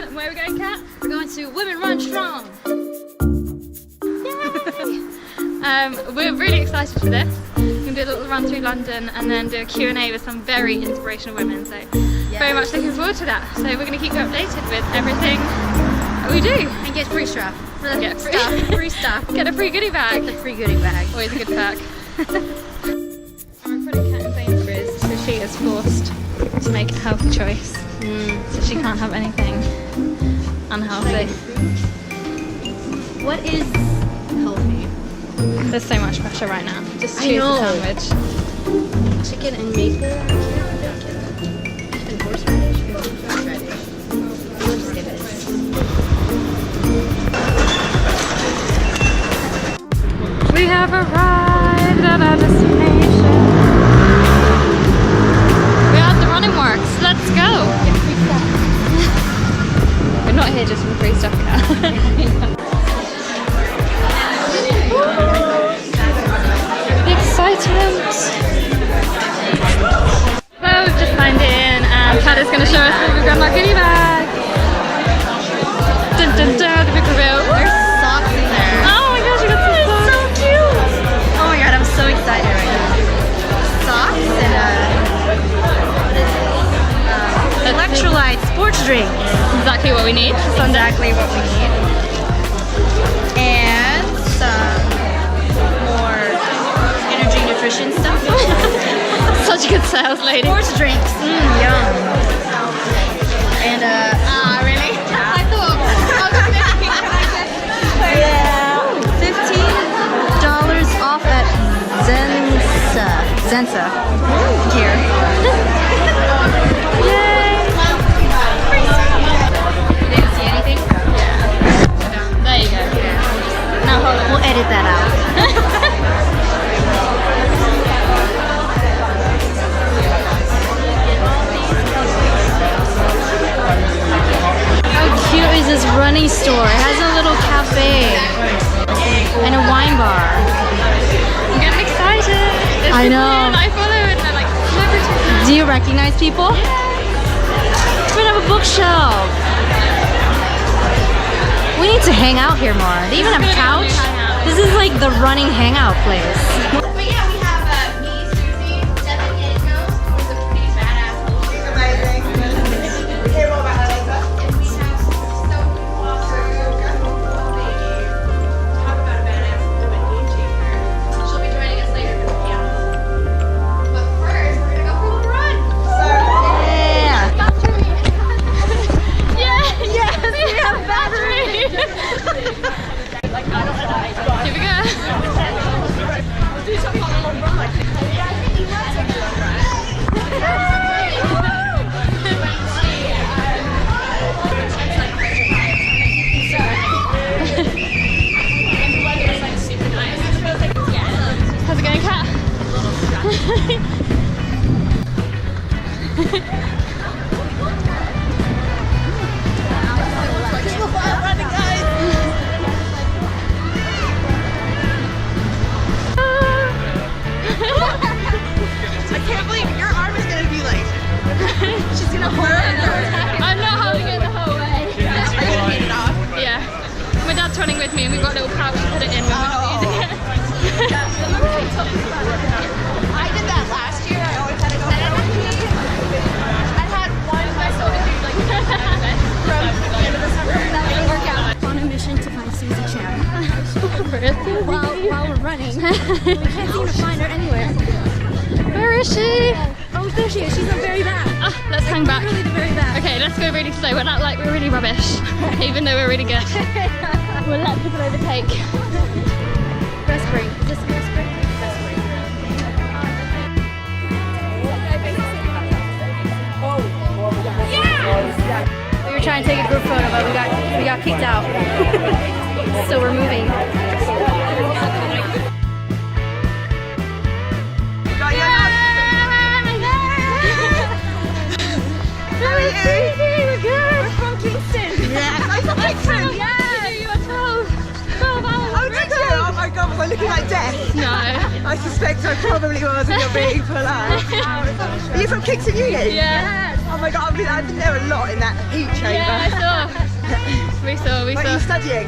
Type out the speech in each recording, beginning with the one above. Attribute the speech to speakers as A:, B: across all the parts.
A: And where are we going, Kat?
B: We're going to Women Run Strong.
A: Yay! We're really excited for this. We're going to do a little run through London and then do a Q&A with some very inspirational women. So very much looking forward to that. So we're going to keep you updated with everything that we do.
B: And get free stuff.
A: Get free
B: stuff. Free stuff.
A: Get a free goodie bag.
B: Get the free goodie bag.
A: Always a good perk. We're in front of Kat and Sainsbury's, so she is forced to make a healthy choice. So she can't have anything unhealthy.
B: What is healthy?
A: There's so much pressure right now. Just
B: I
A: choose
B: know.
A: a sandwich.
B: Chicken and maple. And horseradish. Horseradish. We'll just give it.
A: We have arrived at our destination. We are at the Running Works. Let's go. We're not here just for free stuff, Kat. The excitement. Well, we've just signed in and Kat is going to show us what we've got in our goodie bag. Dun dun dun, the big reveal.
B: There's socks in there.
A: Oh my gosh, you got some socks.
B: So cute. Oh my god, I'm so excited right now. Socks and electrolyte sports drink.
A: Exactly what we need.
B: Exactly what we need. And some more energy nutrition stuff.
A: Such a good sales lady.
B: Sports drinks. Yum. And really? I thought $15 off at Zensa here.
A: Yay!
B: Didn't see anything?
A: There you go. Now hold on.
B: We'll edit that out. How cute is this running store? It has a little cafe and a wine bar.
A: I'm getting excited. There's
B: I
A: people
B: know.
A: here that I follow and they're like celebrities.
B: Do you recognize people? We have a bookshelf. We need to hang out here more. They even have a couch. This is like the running hangout place.
C: But yeah, we have me, Susie, Stephanie, and Nose, who's a pretty badass little amazing. And we have Sophie Walker, talk about a badass woman game changer. She'll be joining us later for the panel. But first, we're gonna go for a little run.
B: Yeah.
C: Battery.
A: Yes, we have battery. Here we go. How's it going, Kat?
C: I can't believe your arm is gonna be like, she's gonna hold it.
A: I'm not holding it the whole way.
C: Are you gonna beat it off?
A: Yeah. My dad's running with me and we've got a little pouch to put it in when we're not using it.
C: I did that last year. I always had to go for it. I had one vessel to do like from the end of the summer. That didn't work out.
B: On a mission to find Susie Chan.
A: Really?
B: While we're running. We can't seem to find her anywhere.
A: Where is she?
B: Oh, there she is. She's the very back.
A: Ah, let's hang back.
B: Really the very back.
A: Okay, let's go really slow. We're not like we're really rubbish, even though we're really good. We'll let people overtake.
B: Respirate. Just respirate. Respirate. We were trying to take a group photo, but we got kicked out. So we're moving.
A: We're good.
C: We're from Kingston. Yeah. I'm from Kingston.
A: Yeah. You are 12 hours.
C: Oh, did you? Oh my god, was I looking like death?
A: No.
C: I suspect I probably was, and you're being polite. Are you from Kingston Union?
A: Yeah.
D: Oh my god, I've been there a lot in that heat chamber.
A: Yeah, I saw. We saw.
D: What are you studying?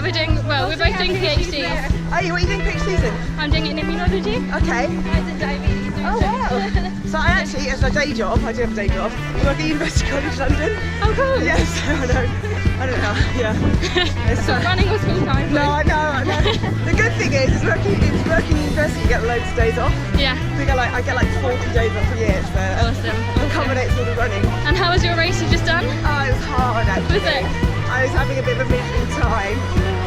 A: We're both doing PhDs.
D: Oh, what are you doing PhDs in?
A: I'm doing it in immunology.
D: Okay.
A: Mine's in diabetes.
D: Oh wow. So I actually, as a day job, I do have a day job, I work at University College London.
A: Oh cool.
D: Yeah, so I don't know, yeah. It's,
A: So running was full time.
D: no, I know. The good thing is, it's working university, you get loads of days off.
A: Yeah.
D: I get like 40 days off a year, so
A: Awesome.
D: accommodates all the running.
A: And how was your race you just done?
D: Oh, it was hard actually.
A: Was it?
D: I was having a bit of a miserable time.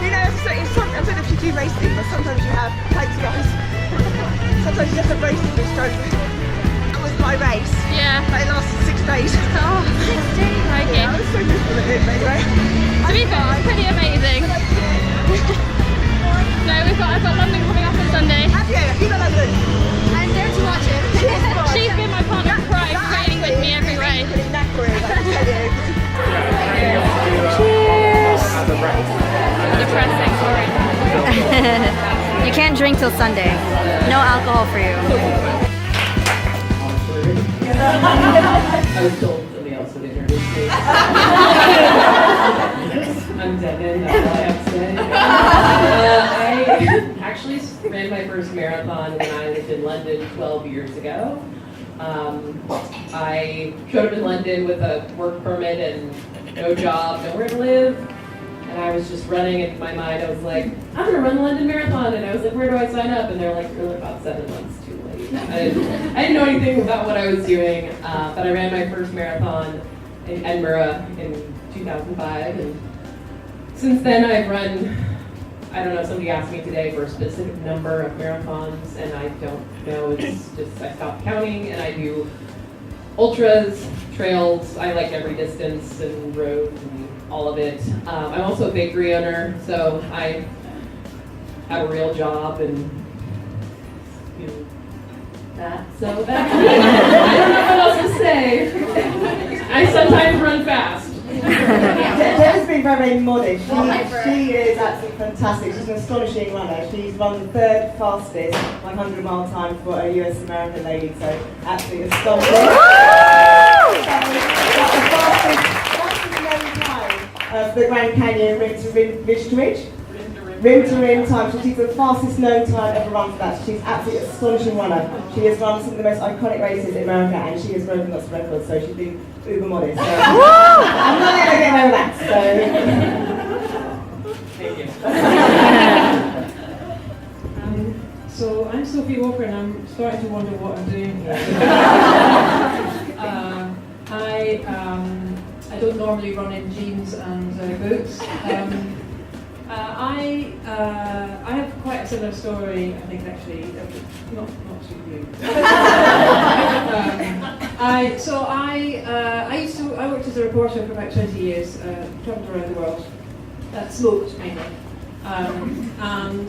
D: You know, I don't know if you do racing, but sometimes you have, thanks guys, sometimes you have to race through stroke. That was my race.
A: Yeah.
D: But it lasted 6 days.
A: Oh, 6 days. Okay.
D: I was so miserable at it anyway.
A: To be fair, it's pretty amazing. No, I've got London coming up on Sunday.
D: Have you? Have you got London?
A: I'm there to watch it. She's been my partner in crime, training with me every way.
B: Cheers!
A: Depressing, sorry.
B: You can't drink till Sunday. No alcohol for you.
E: I was told somebody else would introduce me. I'm Devin, that's all I have to say. I actually ran my first marathon when I lived in London 12 years ago. I showed up in London with a work permit and no job, nowhere to live. And I was just running in my mind, I was like, I'm gonna run the London Marathon. And I was like, where do I sign up? And they're like, you're about 7 months too late. I didn't know anything about what I was doing, but I ran my first marathon in Edinburgh in 2005. And since then I've run, I don't know, somebody asked me today for a specific number of marathons, and I don't know, it's just, I stopped counting, and I do ultras, trails, I like every distance, and roads, and all of it. I'm also a bakery owner, so I have a real job, and do that, so that's me. I don't know what else to say. I sometimes run fast.
D: Jen's been very modest. She is absolutely fantastic. She's an astonishing runner. She's run the 3rd fastest 100-mile time for a US American lady, so absolutely astonishing. The fastest time of the Grand Canyon rim to ridge. Rim to rim time. So she's the fastest known time ever run for that. She's absolutely an astonishing runner. She has run some of the most iconic races in America, and she has broken lots of records, so she's been uber modest. So I'm not going to get over that.
E: Thank you. So I'm Sophie Walker, and I'm starting to wonder what I'm doing here. I don't normally run in jeans and boots. I have quite a similar story, I think, actually, not to you. I worked as a reporter for about 20 years, travelled around the world, smoked mainly, and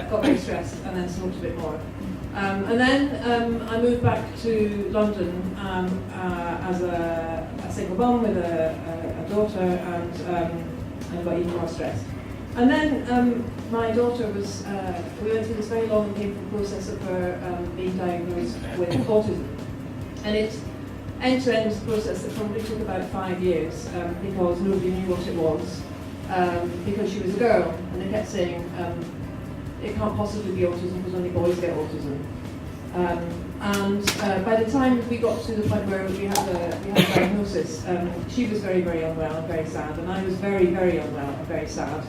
E: got very stressed, and then smoked a bit more. And then I moved back to London as a single mum with a daughter, and got even more stressed. And then my daughter was, we went through this very long and painful process of her being diagnosed with autism. And it end-to-end process that probably took about 5 years because nobody knew what it was, because she was a girl. And they kept saying, it can't possibly be autism because only boys get autism. And by the time we got to the point where we had a diagnosis, she was very, very unwell and very sad, and I was very, very unwell and very sad.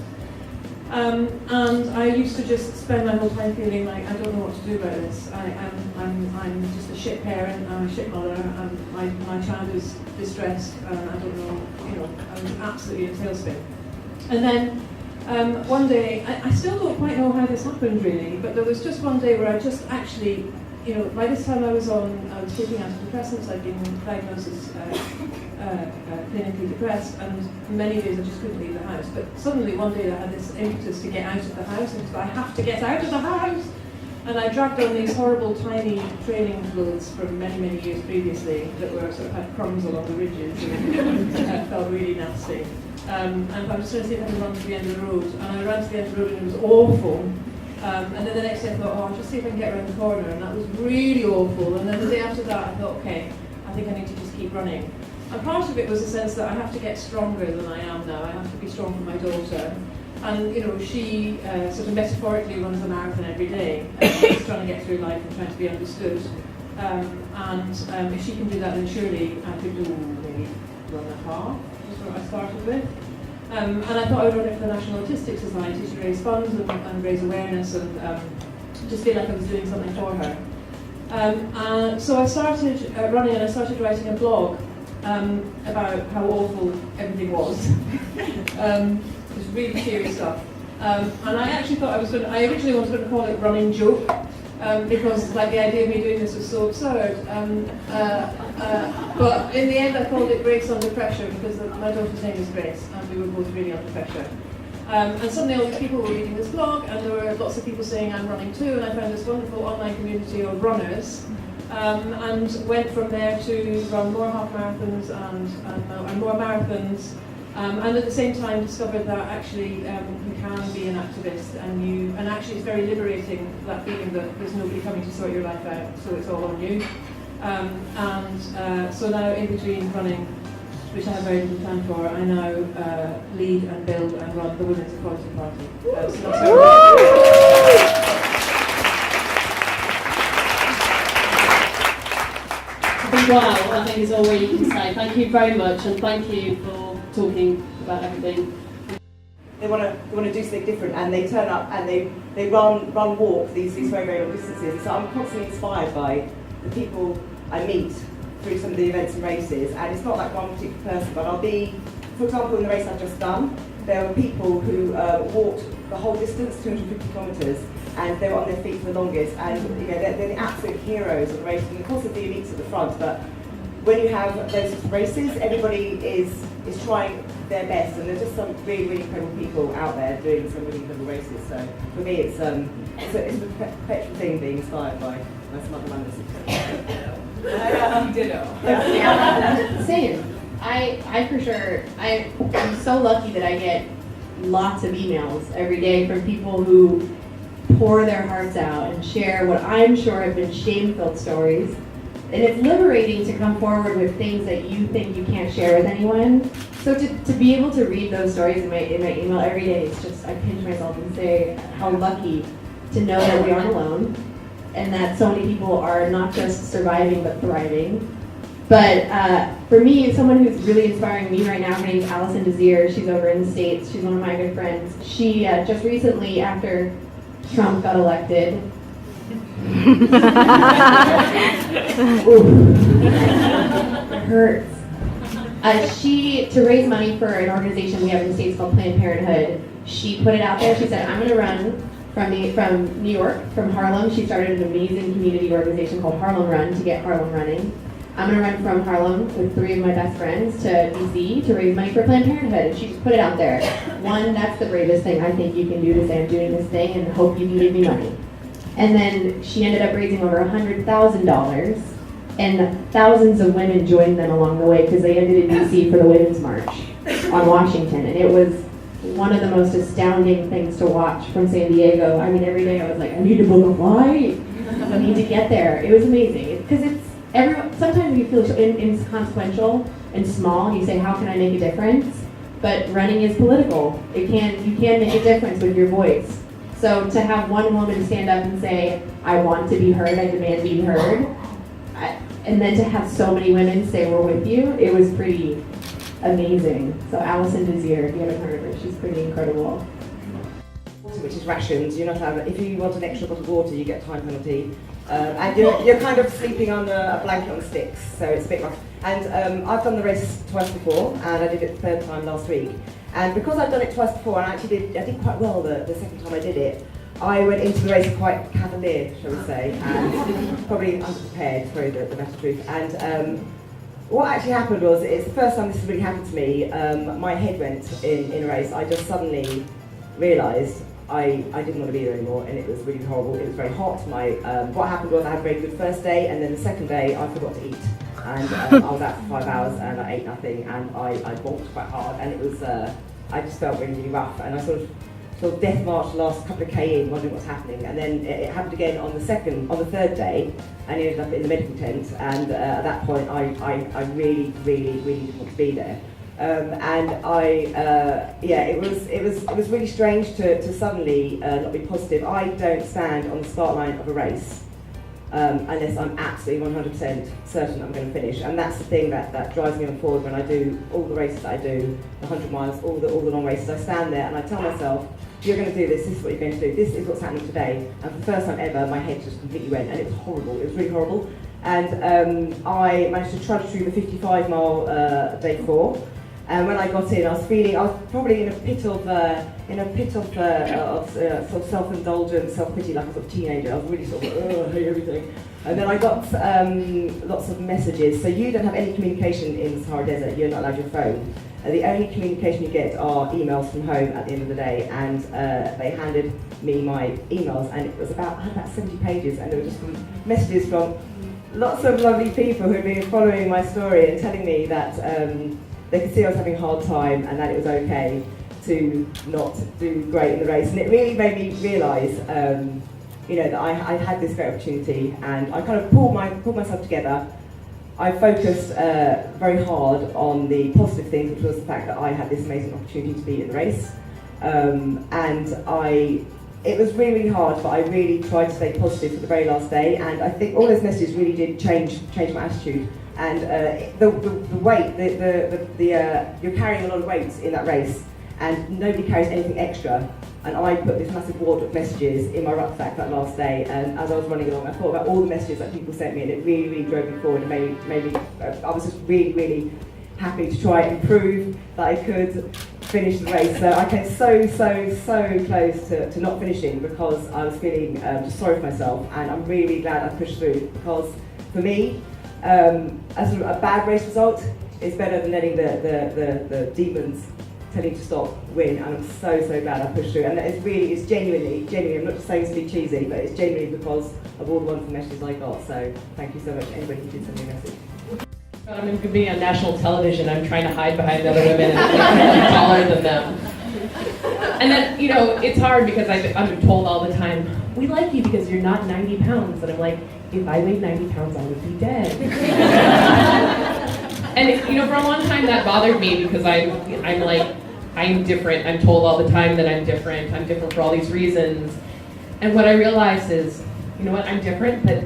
E: And I used to just spend my whole time feeling like I don't know what to do about this. I'm just a shit parent, I'm a shit mother, and my child is distressed, and I don't know, I'm absolutely in a tailspin. And then one day, I still don't quite know how this happened really, but there was just one day where I just actually, by this time I was taking antidepressants, I'd been diagnosed as clinically depressed, and many days I just couldn't leave the house. But suddenly one day I had this impetus to get out of the house, and I have to get out of the house! And I dragged on these horrible tiny training clothes from many, many years previously that were sort of had crumbs along the ridges and felt really nasty. And I was trying to see if I could run to the end of the road, and I ran to the end of the road and it was awful. And then the next day I thought, I'll just see if I can get around the corner, and that was really awful. And then the day after that I thought, okay, I think I need to just keep running. And part of it was a sense that I have to get stronger than I am now. I have to be strong for my daughter. And you know, she sort of metaphorically runs a marathon every day. She's trying to get through life and trying to be understood. And if she can do that, then surely I could do maybe run a half. That's what I started with. And I thought I would run it for the National Autistic Society to raise funds and raise awareness and just feel like I was doing something for her. So I started running, and I started writing a blog about how awful everything was. It was really cheery stuff. And I actually thought I originally was going to call it Running Joke, because like the idea of me doing this was so absurd. But in the end I called it Grace Under Pressure, because my daughter's name is Grace, and we were both really under pressure. And suddenly all these people were reading this blog, and there were lots of people saying I'm running too, and I found this wonderful online community of runners, and went from there to run more half marathons and more marathons, and at the same time discovered that actually you can be an activist, and actually it's very liberating, that feeling that there's nobody coming to sort your life out, so it's all on you. So now in between running, which I have very little time for, I now lead and build and run the Women's Equality Party. So that's
F: Wow, I think is all we can say. Thank you very much, and thank you for talking about everything.
D: They want to do something different, and they turn up and they walk these very, very long distances. So I'm constantly inspired by the people I meet through some of the events and races, and it's not like one particular person, but I'll be, for example, in the race I've just done, there were people who walked the whole distance, 250 kilometres, and they were on their feet for the longest, and you know, they're the absolute heroes of the race, and of course the elites at the front, but when you have those races, everybody is trying their best, and there's just some really, really incredible people out there doing some really incredible races. So for me, it's a perpetual thing being inspired by some other runners.
G: Same. I for sure, I'm so lucky that I get lots of emails every day from people who pour their hearts out and share what I'm sure have been shame-filled stories. And it's liberating to come forward with things that you think you can't share with anyone. So to be able to read those stories in my email every day, it's just, I pinch myself and say how lucky to know that we aren't alone, and that so many people are not just surviving but thriving. But for me, someone who's really inspiring me right now, her name's Allison Desir. She's over in the States. She's one of my good friends. She just recently, after Trump got elected, it hurts. To raise money for an organization we have in the States called Planned Parenthood, she put it out there. She said, I'm going to run from New York, from Harlem. She started an amazing community organization called Harlem Run to get Harlem running. I'm going to run from Harlem with 3 of my best friends to DC to raise money for Planned Parenthood. And she just put it out there. One, that's the bravest thing I think you can do, to say I'm doing this thing and hope you can give me money. And then she ended up raising over $100,000, and thousands of women joined them along the way, because they ended in DC for the Women's March on Washington. And it was one of the most astounding things to watch from San Diego. I mean, every day I was like, I need to book a flight. I need to get there. It was amazing, because sometimes you feel inconsequential and small, and you say, how can I make a difference? But running is political. You can make a difference with your voice. So to have one woman stand up and say, I want to be heard, I demand to be heard, and then to have so many women say, we're with you, it was pretty amazing. So Allison Desir, if you haven't heard of her, she's pretty incredible.
D: Which is rations. You're not allowed, if you want an extra bottle of water, you get a time penalty. And you're kind of sleeping under a blanket on sticks, so it's a bit rough. And I've done the race twice before, and I did it the 3rd time last week. And because I've done it twice before, and I did quite well the 2nd time I did it, I went into the race quite cavalier, shall we say, and probably underprepared, sorry, the better truth. And what actually happened was, it's the first time this has really happened to me, my head went in a race. I just suddenly realised I didn't want to be there anymore, and it was really horrible. It was very hot. What happened was I had a very good first day, and then the second day I forgot to eat. And I was out for 5 hours and I ate nothing, and I walked quite hard, and it was, I just felt really, really rough, and I sort of sort of death march the last couple of K in, wondering what's happening. And then it happened again on the third day, and he ended up in the medical tent. And at that point, I really didn't want to be there. It was really strange to suddenly not be positive. I don't stand on the start line of a race unless I'm absolutely 100% certain I'm going to finish, and that's the thing that drives me on forward when I do all the races that I do, the 100 miles, all the long races. I stand there and I tell myself, you're going to do this, this is what you're going to do, this is what's happening today. And for the first time ever, my head just completely went, and it was horrible, it was really horrible. And I managed to trudge through the 55-mile day 4. And when I got in, I was probably in a pit of sort of self-indulgence, self-pity, like a sort of teenager. I was really sort of, I hate everything. And then I got lots of messages. So you don't have any communication in the Sahara Desert. You're not allowed your phone. The only communication you get are emails from home at the end of the day. And they handed me my emails, and it was about 70 pages, and there were just messages from lots of lovely people who had been following my story and telling me that they could see I was having a hard time and that it was okay to not do great in the race. And it really made me realise, that I had this great opportunity, and I kind of pulled myself together. I focused very hard on the positive things, which was the fact that I had this amazing opportunity to be in the race. It was really hard, but I really tried to stay positive for the very last day, and I think all those messages really did change my attitude. And the weight, you're carrying a lot of weight in that race, and nobody carries anything extra. And I put this massive wad of messages in my rucksack that last day, and as I was running along, I thought about all the messages that people sent me, and it really drove me forward and made me I was just really happy to try and prove that I could finish the race. So I came so close to not finishing because I was feeling just sorry for myself, and I'm really glad I pushed through, because for me, as a bad race result is better than letting the demons tell you to stop win, and I'm so glad I pushed through. And it's genuinely, I'm not just saying to be cheesy, but it's genuinely because of all the wonderful messages I got. So thank you so much, anybody who did send me a message.
H: I'm going to be on national television. I'm trying to hide behind other women and I'm taller than them. And then, it's hard because I'm told all the time, we like you because you're not 90 pounds. And I'm like, if I weighed 90 pounds, I would be dead. And, for a long time that bothered me because I'm different. I'm told all the time that I'm different. I'm different for all these reasons. And what I realized is, I'm different, but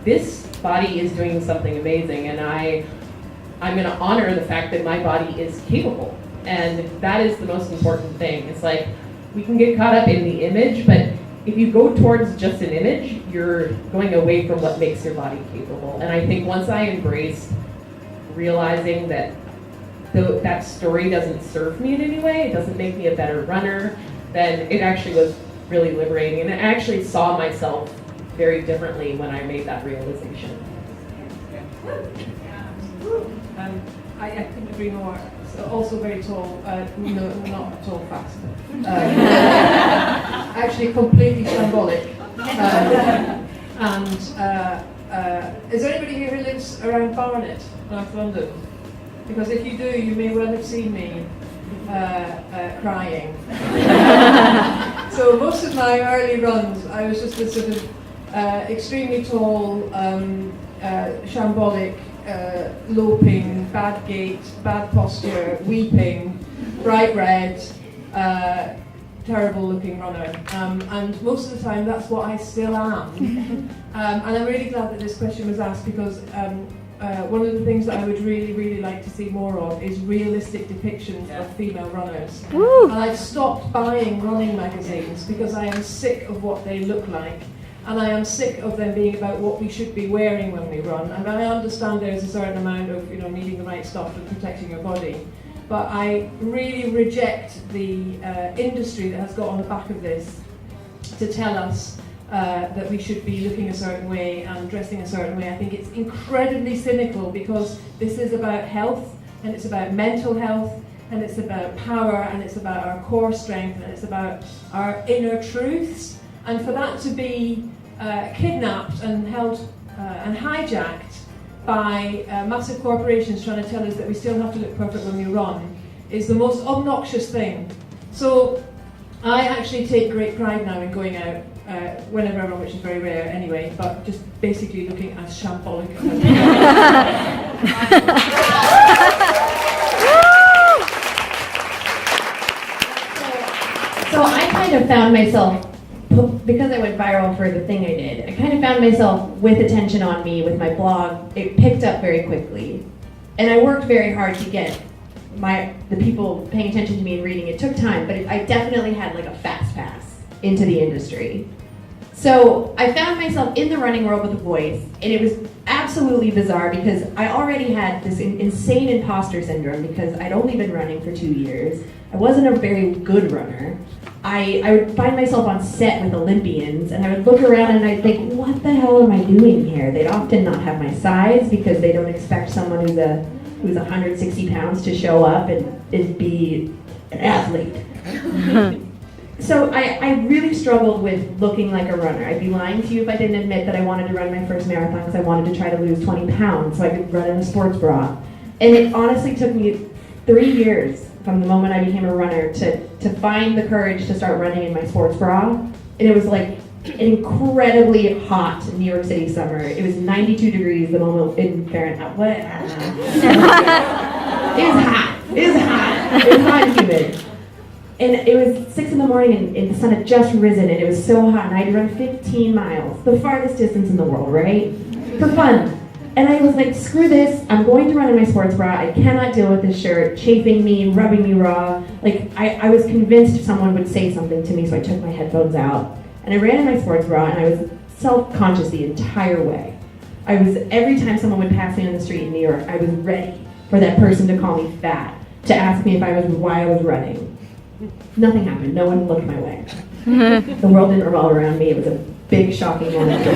H: this body is doing something amazing, and I'm going to honor the fact that my body is capable. And that is the most important thing. It's like, we can get caught up in the image, but if you go towards just an image, you're going away from what makes your body capable. And I think once I embraced realizing that that story doesn't serve me in any way, it doesn't make me a better runner, then it actually was really liberating. And I actually saw myself very differently when I made that realization.
E: I couldn't agree more. So also very tall, no, not at all fast. Actually completely shambolic. Is there anybody here who lives around Barnet, North London? Because if you do, you may well have seen me crying. So most of my early runs, I was just this sort of extremely tall, shambolic, loping, bad gait, bad posture, weeping, bright red, terrible looking runner. And most of the time that's what I still am. And I'm really glad that this question was asked, because one of the things that I would really like to see more of is realistic depictions of female runners. And I've stopped buying running magazines because I am sick of what they look like. And I am sick of them being about what we should be wearing when we run. And I understand there's a certain amount of needing the right stuff and protecting your body. But I really reject the industry that has got on the back of this to tell us that we should be looking a certain way and dressing a certain way. I think it's incredibly cynical, because this is about health, and it's about mental health, and it's about power, and it's about our core strength, and it's about our inner truths. And for that to be kidnapped and held and hijacked by massive corporations trying to tell us that we still have to look perfect when we run is the most obnoxious thing. So I actually take great pride now in going out whenever I run, which is very rare anyway, but just basically looking as shambolic as I can.
G: So I kind of found myself, because I went viral for the thing I did, I kind of found myself with attention on me with my blog. It picked up very quickly. And I worked very hard to get the people paying attention to me and reading. It took time, but I definitely had like a fast pass into the industry. So I found myself in the running world with a voice, and it was absolutely bizarre because I already had this insane imposter syndrome because I'd only been running for 2 years. I wasn't a very good runner. I would find myself on set with Olympians, and I would look around and I'd think, what the hell am I doing here? They'd often not have my size because they don't expect someone who's 160 pounds to show up and be an athlete. So I really struggled with looking like a runner. I'd be lying to you if I didn't admit that I wanted to run my first marathon because I wanted to try to lose 20 pounds so I could run in a sports bra. And it honestly took me 3 years from the moment I became a runner to find the courage to start running in my sports bra. And it was like an incredibly hot New York City summer. It was 92 degrees the moment in Fahrenheit. What? I don't know. It was hot. It was hot. It was hot and humid. And it was 6 in the morning and the sun had just risen and it was so hot and I had to run 15 miles, the farthest distance in the world, right? For fun. And I was like, screw this, I'm going to run in my sports bra, I cannot deal with this shirt, chafing me, rubbing me raw. Like, I was convinced someone would say something to me, so I took my headphones out. And I ran in my sports bra and I was self-conscious the entire way. Every time someone would pass me on the street in New York, I was ready for that person to call me fat, to ask me why I was running. Nothing happened, no one looked my way. The world didn't revolve around me, it was a big shocking moment.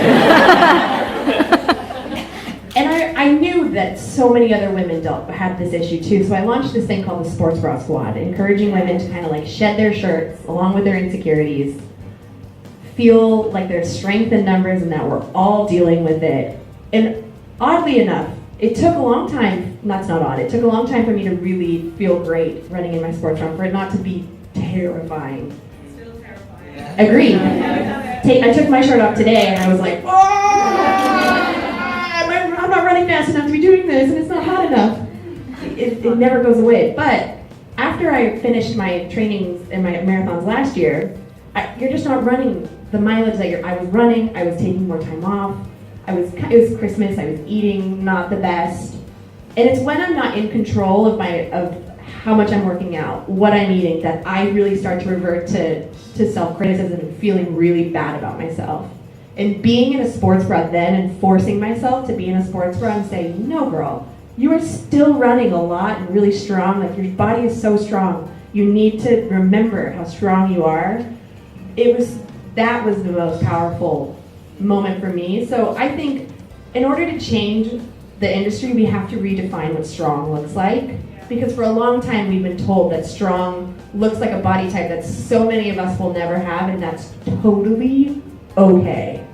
G: And I knew that so many other women had this issue too, so I launched this thing called the Sports Bra Squad, encouraging women to kind of like shed their shirts along with their insecurities, feel like there's strength in numbers and that we're all dealing with it. And oddly enough, it took a long time, that's not odd, it took a long time for me to really feel great running in my sports bra, for it not to be terrifying.
C: Still terrifying.
G: Agreed. I took my shirt off today and I was like, I'm not running fast enough to be doing this and it's not hot enough. It never goes away. But after I finished my trainings and my marathons last year, you're just not running the mileage that I was running. I was taking more time off. It was Christmas. I was eating not the best. And it's when I'm not in control of how much I'm working out, what I'm eating, that I really start to revert to self-criticism and feeling really bad about myself. And being in a sports bra then and forcing myself to be in a sports bra and saying, no girl, you are still running a lot and really strong, like your body is so strong. You need to remember how strong you are. That was the most powerful moment for me. So I think in order to change the industry, we have to redefine what strong looks like. Because for a long time we've been told that strong looks like a body type that so many of us will never have, and that's totally okay,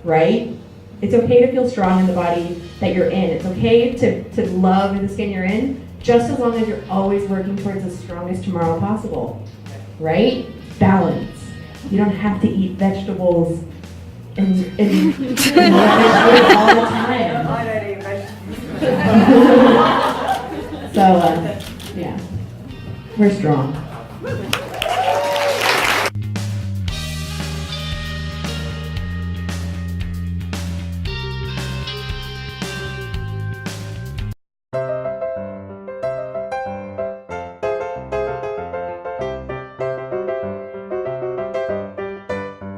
G: right? It's okay to feel strong in the body that you're in. It's okay to love the skin you're in, just as long as you're always working towards the strongest tomorrow possible, right? Balance. You don't have to eat vegetables and all the time.
D: I don't eat vegetables.
G: So, yeah, we're strong.